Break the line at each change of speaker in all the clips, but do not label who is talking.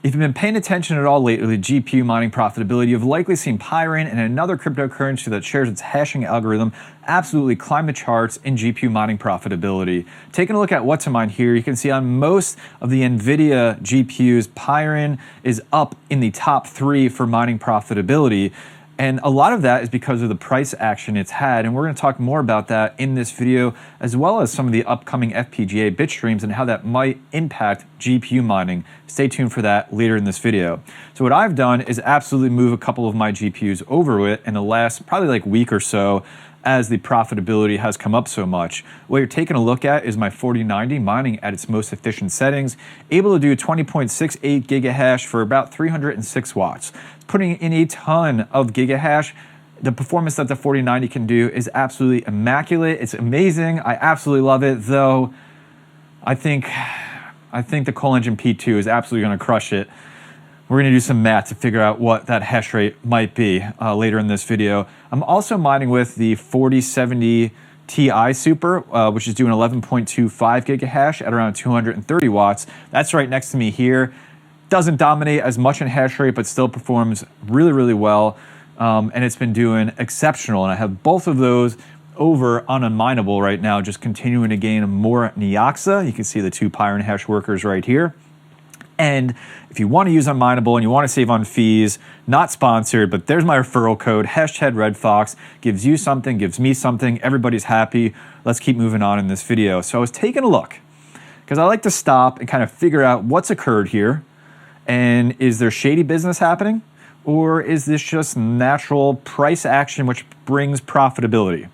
If you've been paying attention at all lately to GPU mining profitability, you've likely seen Pryin and another cryptocurrency that shares its hashing algorithm absolutely climb the charts in GPU mining profitability. Taking a look at what to mine here, you can see on most of the NVIDIA GPUs, Pryin is up in the top 3 for mining profitability. And a lot of that is because of the price action it's had, and we're going to talk more about that in this video, as well as some of the upcoming FPGA bitstreams and how that might impact GPU mining. Stay tuned for that later in this video. So what I've done is absolutely move a couple of my GPUs over it in the last probably like week or so, as the profitability has come up so much. What you're taking a look at is my 4090 mining at its most efficient settings, able to do 20.68 gigahash for about 306 watts. Putting in a ton of gigahash. The performance that the 4090 can do is absolutely immaculate. It's amazing. I absolutely love it, though I think the ColEngine P2 is absolutely going to crush it. We're going to do some math to figure out what that hash rate might be later in this video. I'm also mining with the 4070 Ti Super, which is doing 11.25 gigahash at around 230 watts. That's right next to me here. Doesn't dominate as much in hash rate, but still performs really, really well. And it's been doing exceptional. And I have both of those over on Unmineable right now, just continuing to gain more Nioxa. You can see the 2 Pyrinhash workers right here. And if you want to use Unmineable and you want to save on fees, not sponsored, but there's my referral code, #RedFox, gives you something, gives me something, everybody's happy. Let's keep moving on in this video. So I was taking a look, because I like to stop and kind of figure out what's occurred here, and is there shady business happening, or is this just natural price action which brings profitability?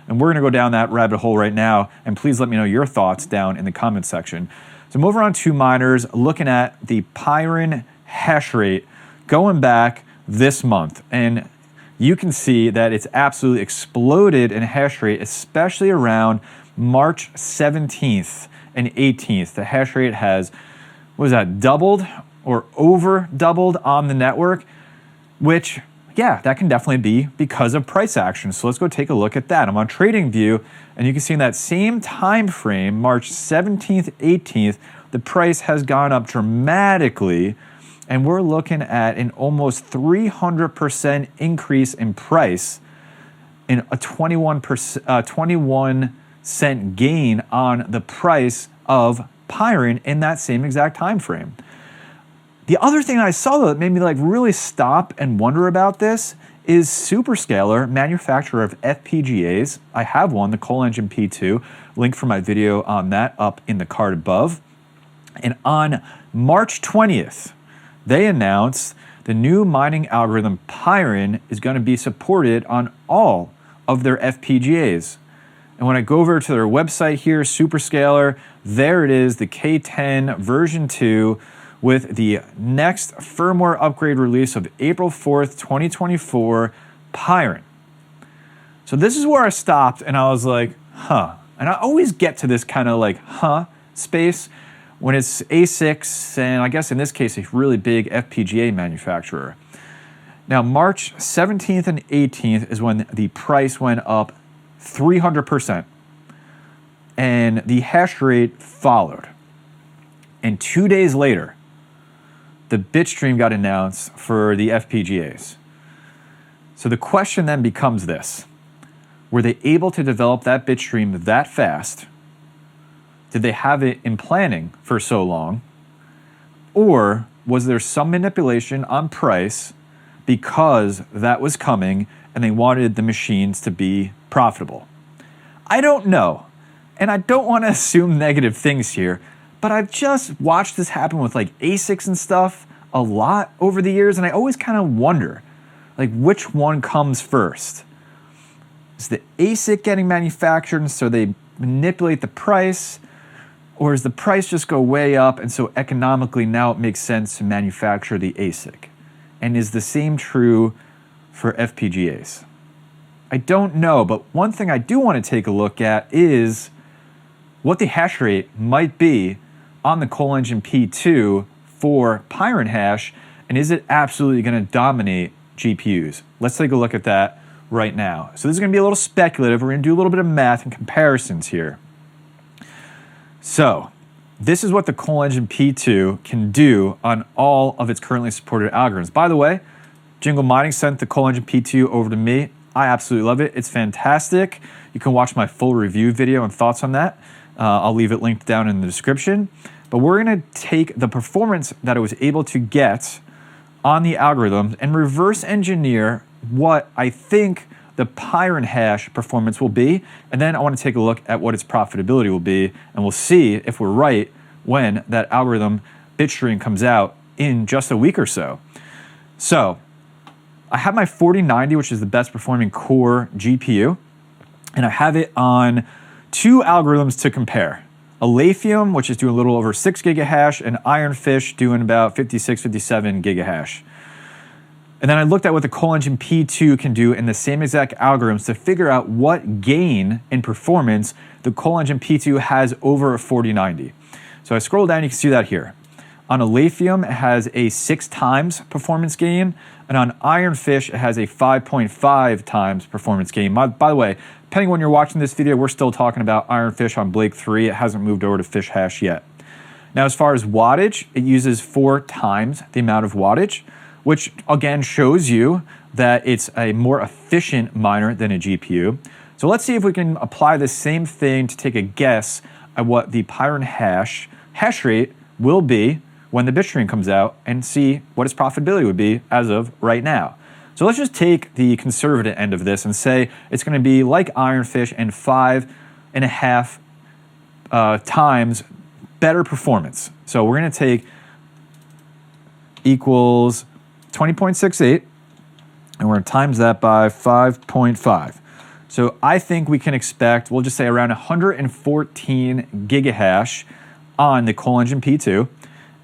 And we're going to go down that rabbit hole right now, and please let me know your thoughts down in the comments section. So I'm over on 2 miners, looking at the Pryin hash rate going back this month. And you can see that it's absolutely exploded in hash rate, especially around March 17th and 18th. The hash rate has, what was that, doubled or over doubled on the network, which, yeah, that can definitely be because of price action. So let's go take a look at that. I'm on TradingView, and you can see in that same time frame, March 17th, 18th, the price has gone up dramatically, and we're looking at an almost 300% increase in price and a 21 cent gain on the price of Pryin in that same exact time frame. The other thing I saw, though, that made me like really stop and wonder about this is Superscaler, manufacturer of FPGAs. I have one, the ColEngine P2. Link for my video on that up in the card above. And on March 20th, they announced the new mining algorithm Pryin is going to be supported on all of their FPGAs. And when I go over to their website here, Superscaler, there it is, the K10 version 2, with the next firmware upgrade release of April 4th, 2024, Pryin. So this is where I stopped and I was like, huh. And I always get to this kind of like, huh, space when it's ASICs, and I guess in this case, a really big FPGA manufacturer. Now, March 17th and 18th is when the price went up 300%. And the hash rate followed. And 2 days later, the bitstream got announced for the FPGAs. So the question then becomes this: were they able to develop that bitstream that fast? Did they have it in planning for so long? Or was there some manipulation on price because that was coming and they wanted the machines to be profitable? I don't know. And I don't want to assume negative things here, but I've just watched this happen with like ASICs and stuff a lot over the years, and I always kind of wonder, like, which one comes first? Is the ASIC getting manufactured and so they manipulate the price, or does the price just go way up and so economically now it makes sense to manufacture the ASIC? And is the same true for FPGAs? I don't know, but one thing I do want to take a look at is what the hash rate might be on the ColEngine P2 for Pyrinhash, and is it absolutely going to dominate GPUs? Let's take a look at that right now. So this is going to be a little speculative. We're going to do a little bit of math and comparisons here. So this is what the ColEngine P2 can do on all of its currently supported algorithms. By the way, Jingle Mining sent the ColEngine P2 over to me. I absolutely love it. It's fantastic. You can watch my full review video and thoughts on that. I'll leave it linked down in the description. But we're going to take the performance that it was able to get on the algorithm and reverse engineer what I think the Pyrinhash performance will be. And then I want to take a look at what its profitability will be. And we'll see if we're right when that algorithm bitstream comes out in just a week or so. So I have my 4090, which is the best performing core GPU. And I have it on two algorithms to compare. A Lathium, which is doing a little over 6 gigahash, and Ironfish doing about 56, 57 gigahash. And then I looked at what the ColEngine P2 can do in the same exact algorithms to figure out what gain in performance the ColEngine P2 has over a 4090. So I scroll down, you can see that here. On a Lathium, it has a 6 times performance gain, and on Ironfish, it has a 5.5 times performance gain. By the way, depending on when you're watching this video, we're still talking about Ironfish on Blake 3. It hasn't moved over to FishHash yet. Now, as far as wattage, it uses 4 times the amount of wattage, which again shows you that it's a more efficient miner than a GPU. So let's see if we can apply the same thing to take a guess at what the Pyrinhash hash rate will be when the bitstream comes out and see what its profitability would be as of right now. So let's just take the conservative end of this and say it's going to be like Ironfish and 5.5 times better performance. So we're going to take equals 20.68 and we're going to times that by 5.5. So I think we can expect, we'll just say around 114 gigahash on the ColEngine P2.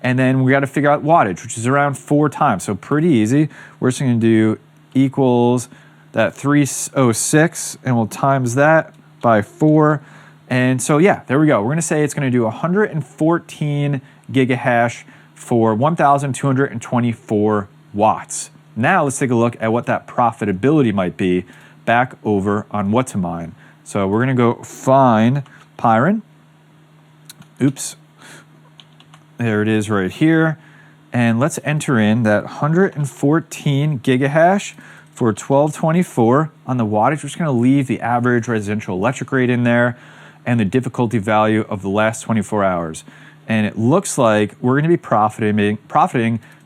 And then we got to figure out wattage, which is around 4 times. So pretty easy. We're just going to do equals that 306, and we'll times that by 4. And so yeah, there we go. We're going to say it's going to do 114 gigahash for 1,224 watts. Now let's take a look at what that profitability might be back over on what to mine. So we're going to go find Pyrin. Oops. There it is right here. And let's enter in that 114 gigahash for 1224 on the wattage. We're just going to leave the average residential electric rate in there and the difficulty value of the last 24 hours. And it looks like we're going to be profiting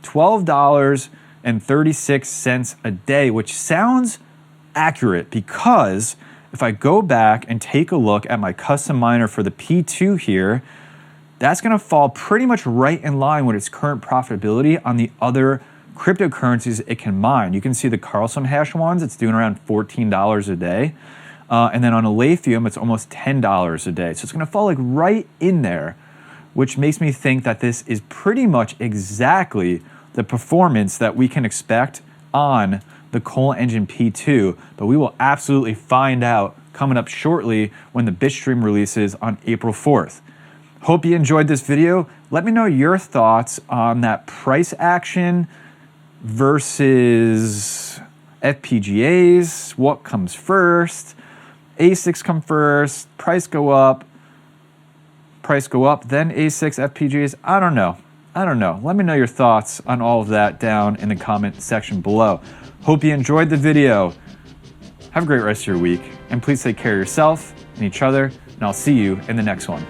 $12.36 a day, which sounds accurate because if I go back and take a look at my custom miner for the P2 here, that's going to fall pretty much right in line with its current profitability on the other cryptocurrencies it can mine. You can see the Carlson hash ones, it's doing around $14 a day. And then on a Lathium, it's almost $10 a day. So it's going to fall like right in there, which makes me think that this is pretty much exactly the performance that we can expect on the ColEngine P2. But we will absolutely find out coming up shortly when the bitstream releases on April 4th. Hope you enjoyed this video. Let me know your thoughts on that price action versus FPGAs. What comes first? ASICs come first, price go up, then ASICs, FPGAs. I don't know. Let me know your thoughts on all of that down in the comment section below. Hope you enjoyed the video. Have a great rest of your week, and please take care of yourself and each other, and I'll see you in the next one.